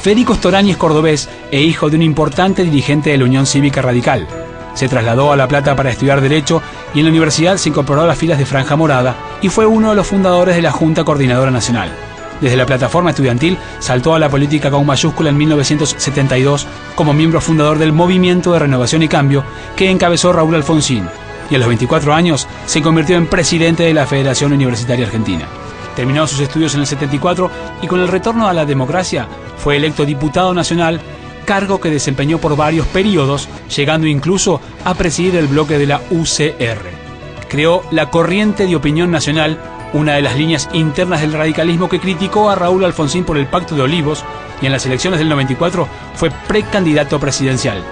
Federico Storani es cordobés e hijo de un importante dirigente de la Unión Cívica Radical. Se trasladó a La Plata para estudiar Derecho y en la universidad se incorporó a las filas de Franja Morada y fue uno de los fundadores de la Junta Coordinadora Nacional. Desde la plataforma estudiantil saltó a la política con mayúscula en 1972 como miembro fundador del Movimiento de Renovación y Cambio que encabezó Raúl Alfonsín y a los 24 años se convirtió en presidente de la Federación Universitaria Argentina. Terminó sus estudios en el 74 y con el retorno a la democracia fue electo diputado nacional, cargo que desempeñó por varios periodos, llegando incluso a presidir el bloque de la UCR. Creó la Corriente de Opinión Nacional, una de las líneas internas del radicalismo que criticó a Raúl Alfonsín por el Pacto de Olivos y en las elecciones del 94 fue precandidato presidencial.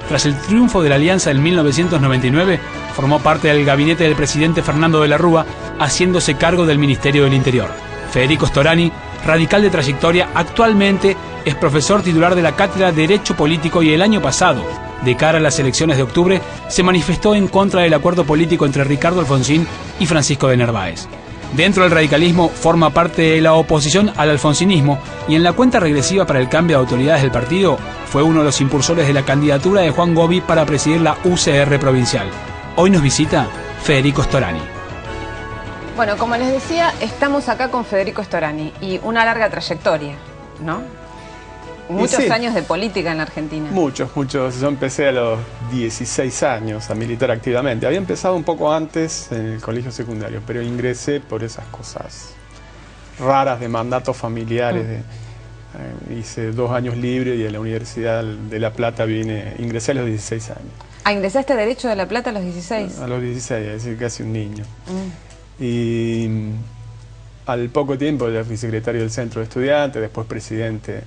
Tras el triunfo de la Alianza en 1999, formó parte del gabinete del presidente Fernando de la Rúa, haciéndose cargo del Ministerio del Interior. Federico Storani, radical de trayectoria, actualmente es profesor titular de la Cátedra de Derecho Político y el año pasado, de cara a las elecciones de octubre, se manifestó en contra del acuerdo político entre Ricardo Alfonsín y Francisco de Narváez. Dentro del radicalismo forma parte de la oposición al alfonsinismo y en la cuenta regresiva para el cambio de autoridades del partido fue uno de los impulsores de la candidatura de Juan Gobi para presidir la UCR provincial. Hoy nos visita Federico Storani. Bueno, como les decía, estamos acá con Federico Storani y una larga trayectoria, ¿no? Muchos años de política en la Argentina. Muchos. Yo empecé a los 16 años a militar activamente. Había empezado un poco antes en el colegio secundario, pero ingresé por esas cosas raras de mandatos familiares. Hice 2 años libres y a la Universidad de La Plata ingresé a los 16 años. Ah, ¿ingresaste a Derecho de La Plata a los 16? A los 16, es decir, casi un niño. Y al poco tiempo ya fui secretario del Centro de Estudiantes, después presidente.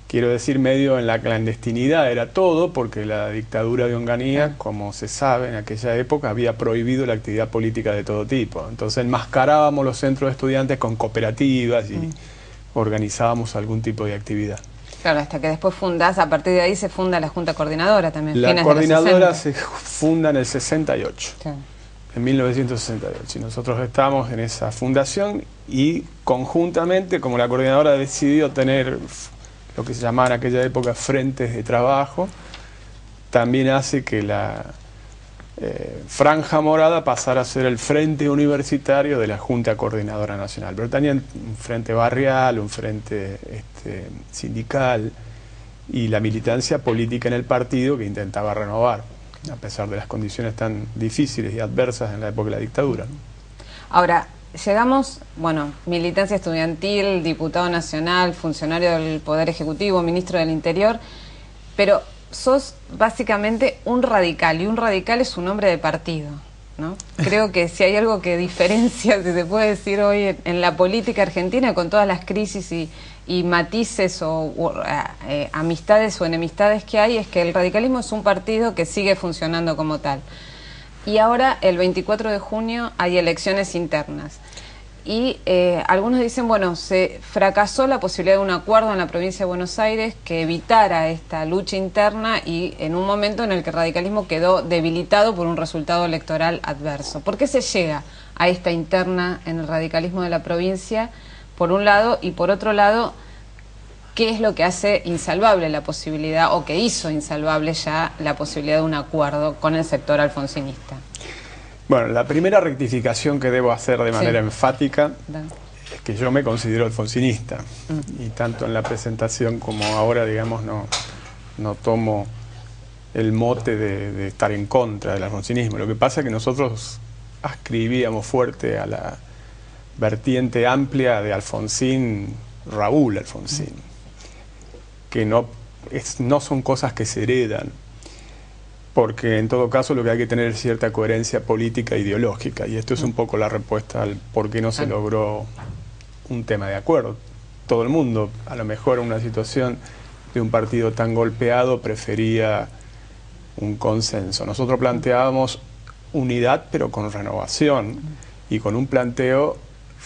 Quiero decir, medio en la clandestinidad era todo, porque la dictadura de Onganía, como se sabe en aquella época, había prohibido la actividad política de todo tipo. Entonces enmascarábamos los centros de estudiantes con cooperativas y organizábamos algún tipo de actividad. Claro, hasta que después fundás, a partir de ahí se funda la Junta Coordinadora también. La coordinadora se funda en el 68, en 1968. Y nosotros estamos en esa fundación y conjuntamente, como la coordinadora decidió tener lo que se llamaba en aquella época frentes de trabajo, también hace que la Franja Morada pasara a ser el frente universitario de la Junta Coordinadora Nacional. Pero tenían un frente barrial, un frente sindical y la militancia política en el partido que intentaba renovar, a pesar de las condiciones tan difíciles y adversas en la época de la dictadura. Ahora, llegamos, bueno, militancia estudiantil, diputado nacional, funcionario del Poder Ejecutivo, ministro del Interior, pero sos básicamente un radical, y un radical es un nombre de partido, ¿no? Creo que si hay algo que diferencia, si se puede decir hoy, en la política argentina, con todas las crisis y matices o amistades o enemistades que hay, es que el radicalismo es un partido que sigue funcionando como tal. Y ahora, el 24 de junio, hay elecciones internas. Y algunos dicen, bueno, se fracasó la posibilidad de un acuerdo en la provincia de Buenos Aires que evitara esta lucha interna y en un momento en el que el radicalismo quedó debilitado por un resultado electoral adverso. ¿Por qué se llega a esta interna en el radicalismo de la provincia, por un lado, y por otro lado, qué es lo que hace insalvable la posibilidad, o que hizo insalvable ya la posibilidad de un acuerdo con el sector alfonsinista? Bueno, la primera rectificación que debo hacer de manera enfática es que yo me considero alfonsinista y tanto en la presentación como ahora, digamos, no tomo el mote de estar en contra del alfonsinismo. Lo que pasa es que nosotros ascribíamos fuerte a la vertiente amplia de Alfonsín, Raúl Alfonsín, que no son cosas que se heredan, porque en todo caso lo que hay que tener es cierta coherencia política e ideológica, y esto es un poco la respuesta al por qué no se logró un tema de acuerdo. Todo el mundo, a lo mejor en una situación de un partido tan golpeado, prefería un consenso. Nosotros planteábamos unidad, pero con renovación, y con un planteo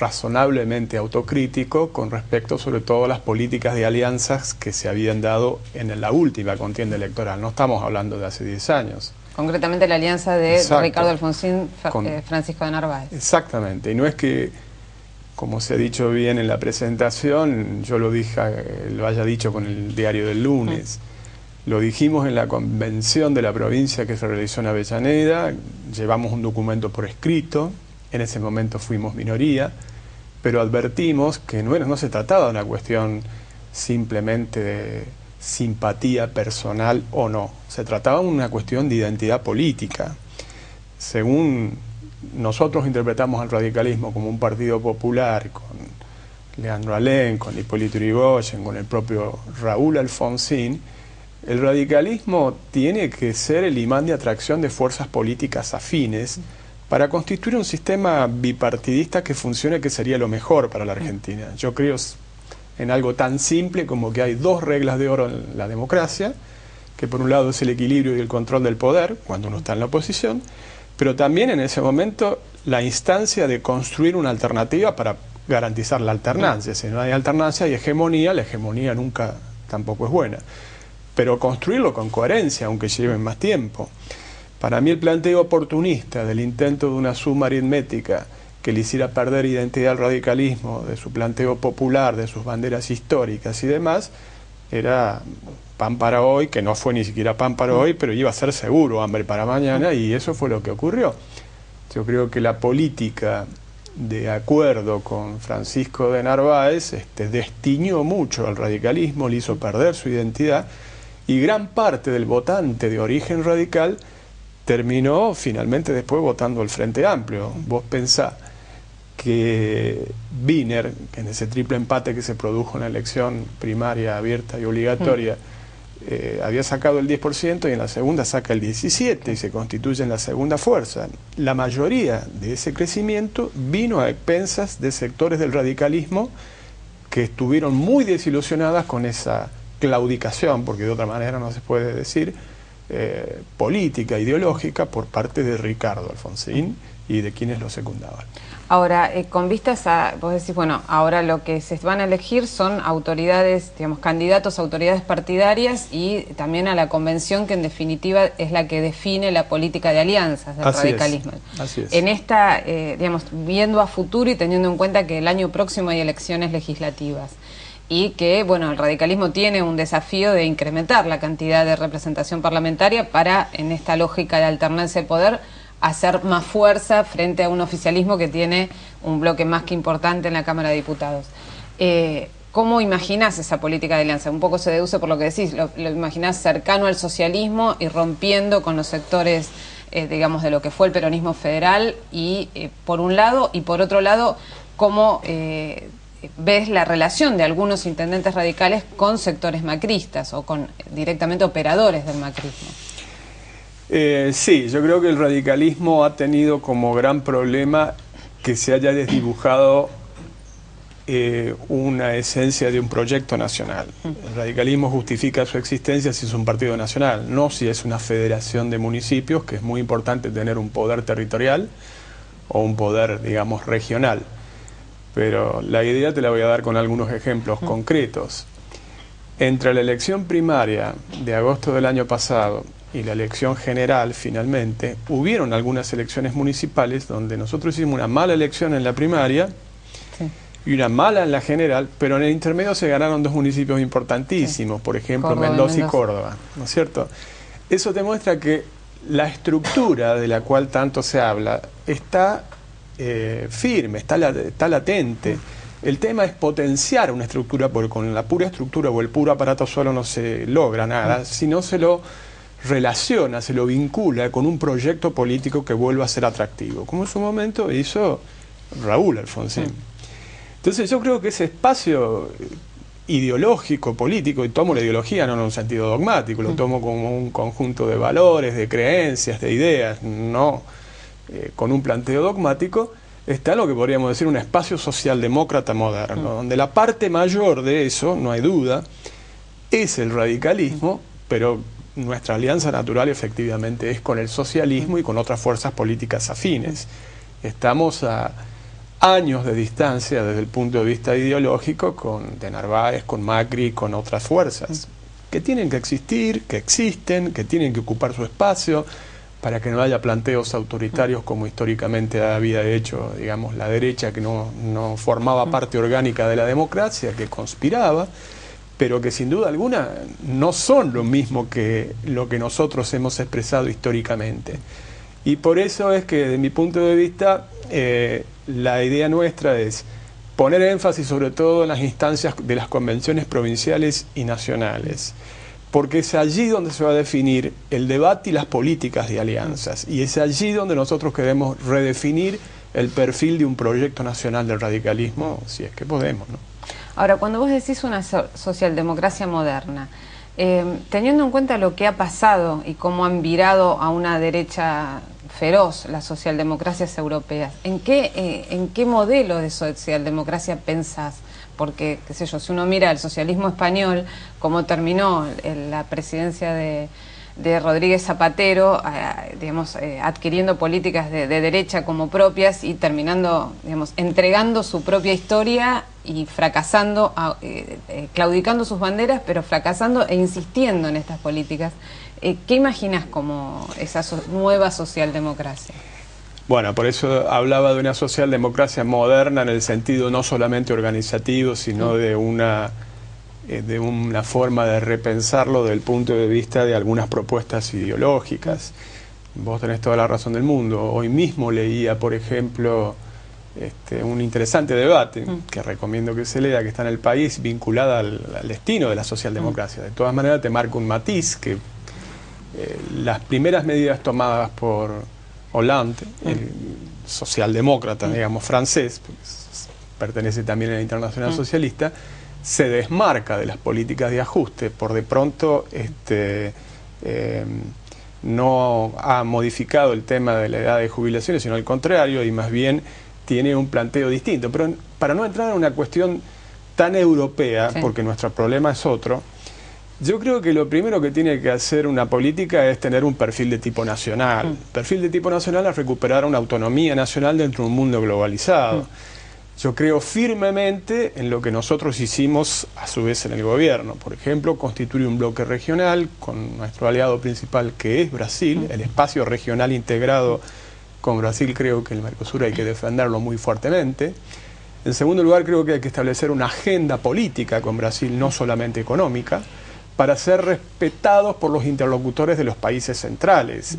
razonablemente autocrítico con respecto sobre todo a las políticas de alianzas que se habían dado en la última contienda electoral. No estamos hablando de hace 10 años. Concretamente la alianza de Ricardo Alfonsín, Francisco de Narváez. Exactamente, y no es que como se ha dicho bien en la presentación, yo lo dije, lo haya dicho con el diario del lunes, lo dijimos en la convención de la provincia que se realizó en Avellaneda, llevamos un documento por escrito, en ese momento fuimos minoría, pero advertimos que no se trataba de una cuestión simplemente de simpatía personal o no, se trataba de una cuestión de identidad política. Según nosotros interpretamos al radicalismo como un partido popular, con Leandro Alem, con Hipólito Yrigoyen, con el propio Raúl Alfonsín, el radicalismo tiene que ser el imán de atracción de fuerzas políticas afines para constituir un sistema bipartidista que funcione, que sería lo mejor para la Argentina. Yo creo en algo tan simple como que hay dos reglas de oro en la democracia, que por un lado es el equilibrio y el control del poder, cuando uno está en la oposición, pero también en ese momento la instancia de construir una alternativa para garantizar la alternancia. Si no hay alternancia hay hegemonía, la hegemonía nunca tampoco es buena. Pero construirlo con coherencia, aunque lleve más tiempo. Para mí el planteo oportunista del intento de una suma aritmética que le hiciera perder identidad al radicalismo, de su planteo popular, de sus banderas históricas y demás, era pan para hoy, que no fue ni siquiera pan para hoy, pero iba a ser seguro hambre para mañana, y eso fue lo que ocurrió. Yo creo que la política, de acuerdo con Francisco de Narváez, destiñó mucho al radicalismo, le hizo perder su identidad, y gran parte del votante de origen radical terminó finalmente después votando el Frente Amplio. Vos pensá que Wiener, en ese triple empate que se produjo en la elección primaria abierta y obligatoria, había sacado el 10% y en la segunda saca el 17% y se constituye en la segunda fuerza. La mayoría de ese crecimiento vino a expensas de sectores del radicalismo que estuvieron muy desilusionadas con esa claudicación, porque de otra manera no se puede decir, política, ideológica por parte de Ricardo Alfonsín y de quienes lo secundaban. Ahora, con vistas a, vos decís, bueno, ahora lo que se van a elegir son autoridades, digamos, candidatos a autoridades partidarias y también a la convención, que en definitiva es la que define la política de alianzas del radicalismo. Así es. En esta, digamos, viendo a futuro y teniendo en cuenta que el año próximo hay elecciones legislativas y que, bueno, el radicalismo tiene un desafío de incrementar la cantidad de representación parlamentaria para, en esta lógica de alternancia de poder, hacer más fuerza frente a un oficialismo que tiene un bloque más que importante en la Cámara de Diputados. ¿Cómo imaginás esa política de alianza? Un poco se deduce por lo que decís, lo imaginás cercano al socialismo y rompiendo con los sectores, digamos, de lo que fue el peronismo federal, y por un lado, y por otro lado, ¿cómo ves la relación de algunos intendentes radicales con sectores macristas o con directamente operadores del macrismo? Sí, yo creo que el radicalismo ha tenido como gran problema que se haya desdibujado una esencia de un proyecto nacional. El radicalismo justifica su existencia si es un partido nacional, no si es una federación de municipios, que es muy importante tener un poder territorial o un poder, digamos, regional. Pero la idea te la voy a dar con algunos ejemplos concretos. Entre la elección primaria de agosto del año pasado y la elección general, finalmente, hubieron algunas elecciones municipales donde nosotros hicimos una mala elección en la primaria y una mala en la general, pero en el intermedio se ganaron dos municipios importantísimos, por ejemplo, Córdoba, Mendoza y Córdoba, ¿no es cierto? Eso demuestra que la estructura de la cual tanto se habla está firme, está latente. El tema es potenciar una estructura, porque con la pura estructura o el puro aparato solo no se logra nada, sino se lo relaciona, se lo vincula con un proyecto político que vuelva a ser atractivo, como en su momento hizo Raúl Alfonsín. Entonces yo creo que ese espacio ideológico, político, y tomo la ideología no en un sentido dogmático, lo tomo como un conjunto de valores, de creencias, de ideas, no con un planteo dogmático, está en lo que podríamos decir un espacio socialdemócrata moderno, donde la parte mayor de eso, no hay duda, es el radicalismo, pero nuestra alianza natural efectivamente es con el socialismo y con otras fuerzas políticas afines. Estamos a años de distancia desde el punto de vista ideológico con de Narváez, con Macri, con otras fuerzas que tienen que existir, que existen, que tienen que ocupar su espacio, para que no haya planteos autoritarios como históricamente había hecho, digamos, la derecha, que no formaba parte orgánica de la democracia, que conspiraba, pero que sin duda alguna no son lo mismo que lo que nosotros hemos expresado históricamente. Y por eso es que, desde mi punto de vista, la idea nuestra es poner énfasis sobre todo en las instancias de las convenciones provinciales y nacionales, porque es allí donde se va a definir el debate y las políticas de alianzas, y es allí donde nosotros queremos redefinir el perfil de un proyecto nacional del radicalismo, si es que podemos, ¿no? Ahora, cuando vos decís una socialdemocracia moderna, teniendo en cuenta lo que ha pasado y cómo han virado a una derecha feroz las socialdemocracias europeas, ¿en qué modelo de socialdemocracia pensás? Porque, qué sé yo, si uno mira el socialismo español, cómo terminó la presidencia de Rodríguez Zapatero, digamos, adquiriendo políticas de derecha como propias y terminando, digamos, entregando su propia historia y fracasando, claudicando sus banderas, pero fracasando e insistiendo en estas políticas. ¿Qué imaginas como esa nueva socialdemocracia? Bueno, por eso hablaba de una socialdemocracia moderna en el sentido no solamente organizativo, sino de una forma de repensarlo desde el punto de vista de algunas propuestas ideológicas. Vos tenés toda la razón del mundo. Hoy mismo leía, por ejemplo, un interesante debate que recomiendo que se lea, que está en El País, vinculada al destino de la socialdemocracia. De todas maneras, te marca un matiz que las primeras medidas tomadas por Hollande, el socialdemócrata, digamos, francés, pues, pertenece también a la Internacional Socialista, se desmarca de las políticas de ajuste. Por de pronto no ha modificado el tema de la edad de jubilaciones, sino al contrario, y más bien tiene un planteo distinto. Pero para no entrar en una cuestión tan europea, porque nuestro problema es otro, yo creo que lo primero que tiene que hacer una política es tener un perfil de tipo nacional. Perfil de tipo nacional es recuperar una autonomía nacional dentro de un mundo globalizado. Yo creo firmemente en lo que nosotros hicimos a su vez en el gobierno. Por ejemplo, constituir un bloque regional con nuestro aliado principal, que es Brasil. El espacio regional integrado con Brasil, creo que el Mercosur hay que defenderlo muy fuertemente. En segundo lugar, creo que hay que establecer una agenda política con Brasil, no solamente económica, para ser respetados por los interlocutores de los países centrales.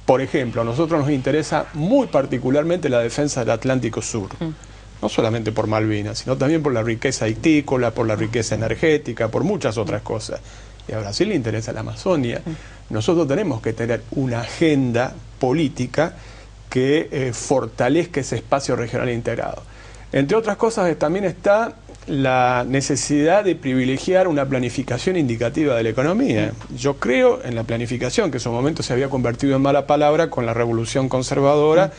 Por ejemplo, a nosotros nos interesa muy particularmente la defensa del Atlántico Sur, no solamente por Malvinas, sino también por la riqueza hictícola, por la riqueza energética, por muchas otras cosas. Y a Brasil le interesa la Amazonia. Nosotros tenemos que tener una agenda política que fortalezca ese espacio regional integrado. Entre otras cosas, también está la necesidad de privilegiar una planificación indicativa de la economía. Yo creo en la planificación, que en su momento se había convertido en mala palabra con la revolución conservadora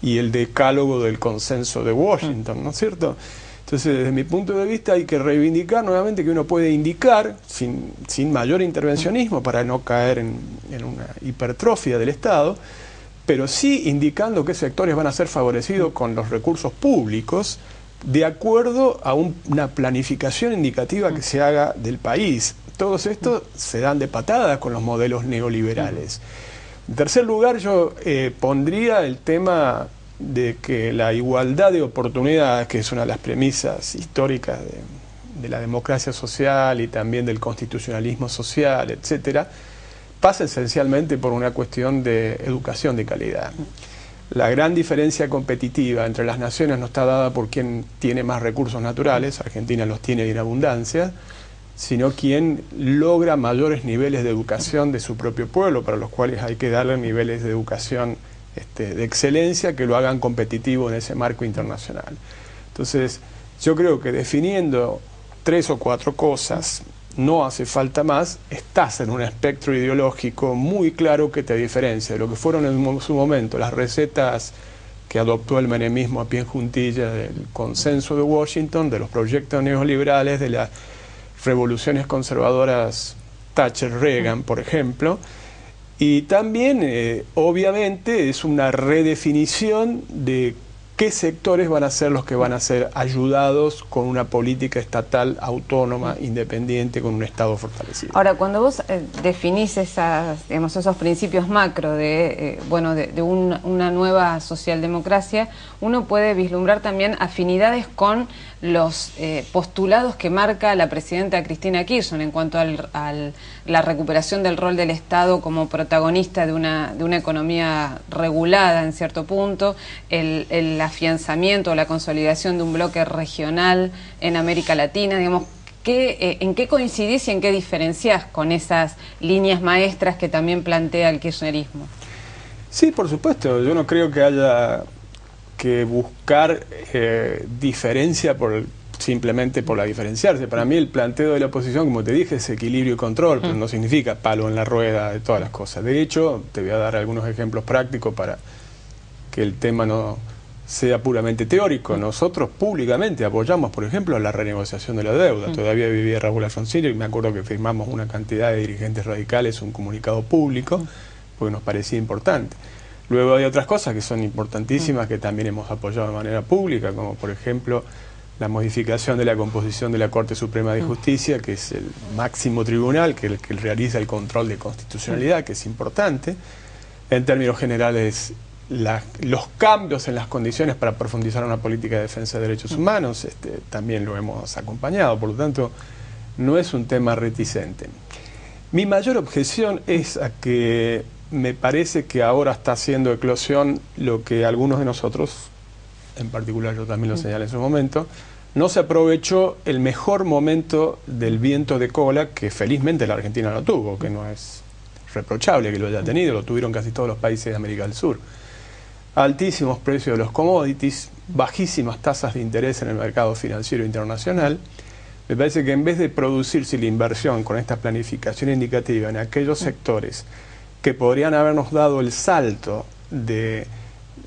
y el decálogo del consenso de Washington, ¿no es cierto? Entonces, desde mi punto de vista, hay que reivindicar nuevamente que uno puede indicar, sin mayor intervencionismo, para no caer en una hipertrofia del Estado, pero sí indicando qué sectores van a ser favorecidos con los recursos públicos, de acuerdo a una planificación indicativa que se haga del país. Todos estos se dan de patada con los modelos neoliberales. En tercer lugar, yo pondría el tema de que la igualdad de oportunidades, que es una de las premisas históricas de la democracia social y también del constitucionalismo social, etcétera, pasa esencialmente por una cuestión de educación de calidad. La gran diferencia competitiva entre las naciones no está dada por quien tiene más recursos naturales, Argentina los tiene en abundancia, sino quien logra mayores niveles de educación de su propio pueblo, para los cuales hay que darle niveles de educación de excelencia que lo hagan competitivo en ese marco internacional. Entonces, yo creo que definiendo 3 o 4 cosas, no hace falta más, estás en un espectro ideológico muy claro que te diferencia de lo que fueron en su momento las recetas que adoptó el menemismo a pie en juntilla del consenso de Washington, de los proyectos neoliberales, de las revoluciones conservadoras Thatcher-Reagan, por ejemplo, y también, obviamente, es una redefinición de qué sectores van a ser los que van a ser ayudados con una política estatal autónoma, independiente, con un Estado fortalecido. Ahora, cuando vos definís esos principios macro de una nueva socialdemocracia, uno puede vislumbrar también afinidades con los postulados que marca la presidenta Cristina Kirchner en cuanto a la recuperación del rol del Estado como protagonista de una economía regulada en cierto punto, el afianzamiento o la consolidación de un bloque regional en América Latina, digamos. ¿En qué coincidís y en qué diferenciás con esas líneas maestras que también plantea el kirchnerismo? Sí, por supuesto. Yo no creo que haya que buscar diferencia simplemente por la diferenciarse. Para mí el planteo de la oposición, como te dije, es equilibrio y control, pero no significa palo en la rueda de todas las cosas. De hecho, te voy a dar algunos ejemplos prácticos para que el tema no sea puramente teórico. Nosotros públicamente apoyamos, por ejemplo, la renegociación de la deuda. Todavía vivía Raúl Alfonsín y me acuerdo que firmamos una cantidad de dirigentes radicales un comunicado público porque nos parecía importante. Luego hay otras cosas que son importantísimas que también hemos apoyado de manera pública, como por ejemplo la modificación de la composición de la Corte Suprema de Justicia, que es el máximo tribunal que realiza el control de constitucionalidad, que es importante. En términos generales, los cambios en las condiciones para profundizar una política de defensa de derechos humanos también lo hemos acompañado, por lo tanto no es un tema reticente. Mi mayor objeción es a que me parece que ahora está haciendo eclosión lo que algunos de nosotros, en particular yo también lo señalé en su momento, no se aprovechó el mejor momento del viento de cola que felizmente la Argentina lo tuvo, que no es reprochable que lo haya tenido, lo tuvieron casi todos los países de América del Sur. Altísimos precios de los commodities, bajísimas tasas de interés en el mercado financiero internacional. Me parece que en vez de producirse la inversión con esta planificación indicativa en aquellos sectores que podrían habernos dado el salto de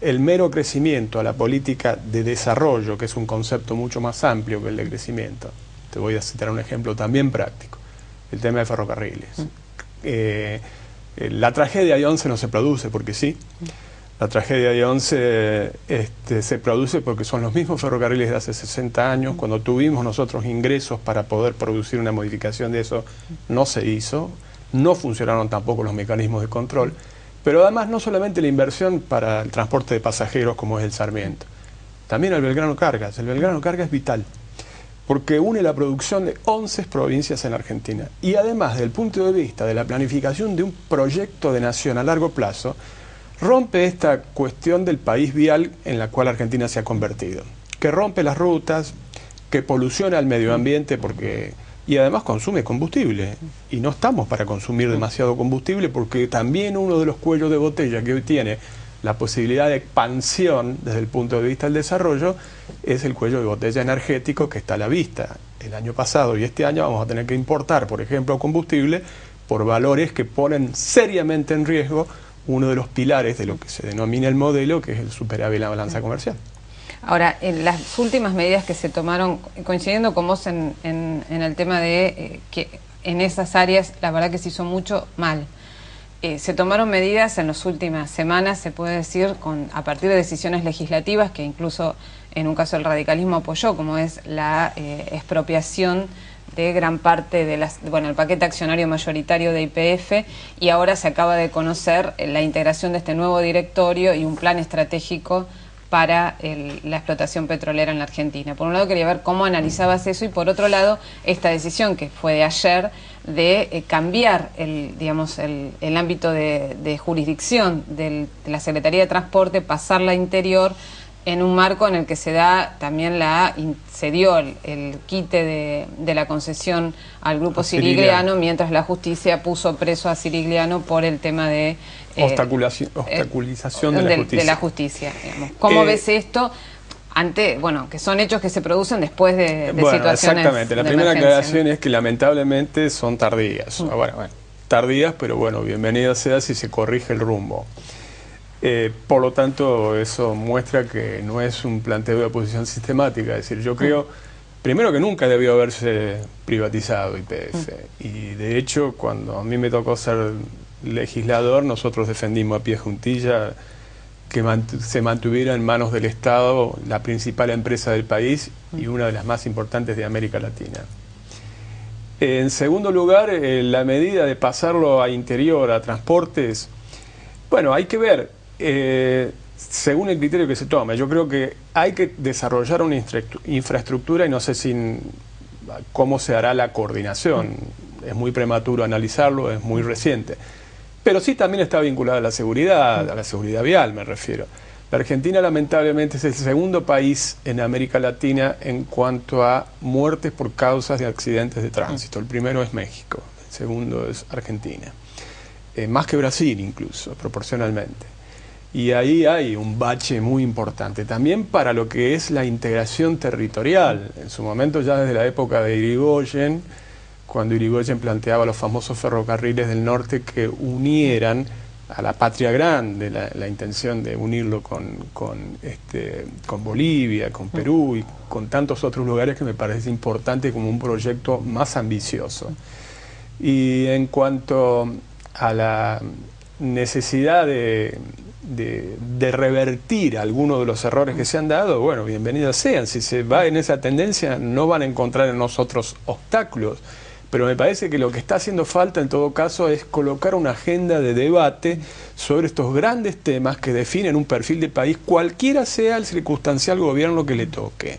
el mero crecimiento a la política de desarrollo, que es un concepto mucho más amplio que el de crecimiento. Te voy a citar un ejemplo también práctico, el tema de ferrocarriles. La tragedia de 11 no se produce porque sí. La tragedia de 11 se produce porque son los mismos ferrocarriles de hace 60 años. Cuando tuvimos nosotros ingresos para poder producir una modificación de eso, no se hizo. No funcionaron tampoco los mecanismos de control. Pero además no solamente la inversión para el transporte de pasajeros como es el Sarmiento. También el Belgrano Cargas. El Belgrano Cargas es vital porque une la producción de 11 provincias en Argentina. Y además, desde el punto de vista de la planificación de un proyecto de nación a largo plazo, rompe esta cuestión del país vial en la cual Argentina se ha convertido, que rompe las rutas, que poluciona el medio ambiente y además consume combustible. Y no estamos para consumir demasiado combustible porque también uno de los cuellos de botella que hoy tiene la posibilidad de expansión desde el punto de vista del desarrollo es el cuello de botella energético que está a la vista. El año pasado y este año vamos a tener que importar, por ejemplo, combustible por valores que ponen seriamente en riesgo uno de los pilares de lo que se denomina el modelo, que es el superávit de la balanza comercial. Ahora, en las últimas medidas que se tomaron, coincidiendo con vos en el tema de que en esas áreas la verdad que se hizo mucho mal. Se tomaron medidas en las últimas semanas, se puede decir, a partir de decisiones legislativas que incluso en un caso el radicalismo apoyó, como es la expropiación de gran parte de el paquete accionario mayoritario de YPF, y ahora se acaba de conocer la integración de este nuevo directorio y un plan estratégico para la explotación petrolera en la Argentina. Por un lado quería ver cómo analizabas eso y por otro lado esta decisión que fue de ayer de cambiar el ámbito de jurisdicción de la Secretaría de Transporte, pasarla a Interior, en un marco en el que se da también se dio el quite de la concesión al grupo Cirigliano, mientras la justicia puso preso a Cirigliano por el tema de obstaculización de la justicia. Digamos. ¿Cómo ves esto? Que son hechos que se producen después de situaciones. Exactamente. La primera aclaración es que lamentablemente son tardías. Tardías, pero bueno, bienvenida sea si se corrige el rumbo. Por lo tanto, eso muestra que no es un planteo de oposición sistemática. Es decir, yo creo, primero, que nunca debió haberse privatizado YPF. Y de hecho, cuando a mí me tocó ser legislador, nosotros defendimos a pie juntilla que se mantuviera en manos del Estado la principal empresa del país y una de las más importantes de América Latina. En segundo lugar, la medida de pasarlo a interior, a transportes, bueno, hay que ver, según el criterio que se tome. Yo creo que hay que desarrollar una infraestructura y no sé cómo se hará la coordinación. Es muy prematuro analizarlo, es muy reciente. Pero sí también está vinculada a la seguridad vial me refiero. La Argentina lamentablemente es el segundo país en América Latina en cuanto a muertes por causas de accidentes de tránsito. El primero es México, el segundo es Argentina. Más que Brasil incluso, proporcionalmente. Y ahí hay un bache muy importante, también para lo que es la integración territorial. En su momento, ya desde la época de Irigoyen, cuando Irigoyen planteaba los famosos ferrocarriles del norte que unieran a la patria grande, la intención de unirlo con Bolivia, con Perú y con tantos otros lugares, que me parece importante como un proyecto más ambicioso. Y en cuanto a la necesidad de revertir algunos de los errores que se han dado, bueno, bienvenidos sean. Si se va en esa tendencia, no van a encontrar en nosotros obstáculos. Pero me parece que lo que está haciendo falta en todo caso es colocar una agenda de debate sobre estos grandes temas que definen un perfil de país, cualquiera sea el circunstancial gobierno que le toque.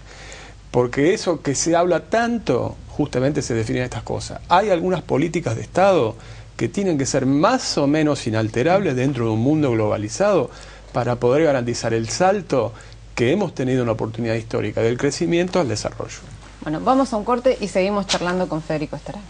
Porque eso que se habla tanto, justamente se definen estas cosas. Hay algunas políticas de Estado que tienen que ser más o menos inalterables dentro de un mundo globalizado para poder garantizar el salto que hemos tenido una oportunidad histórica del crecimiento al desarrollo. Bueno, vamos a un corte y seguimos charlando con Federico Estaraña.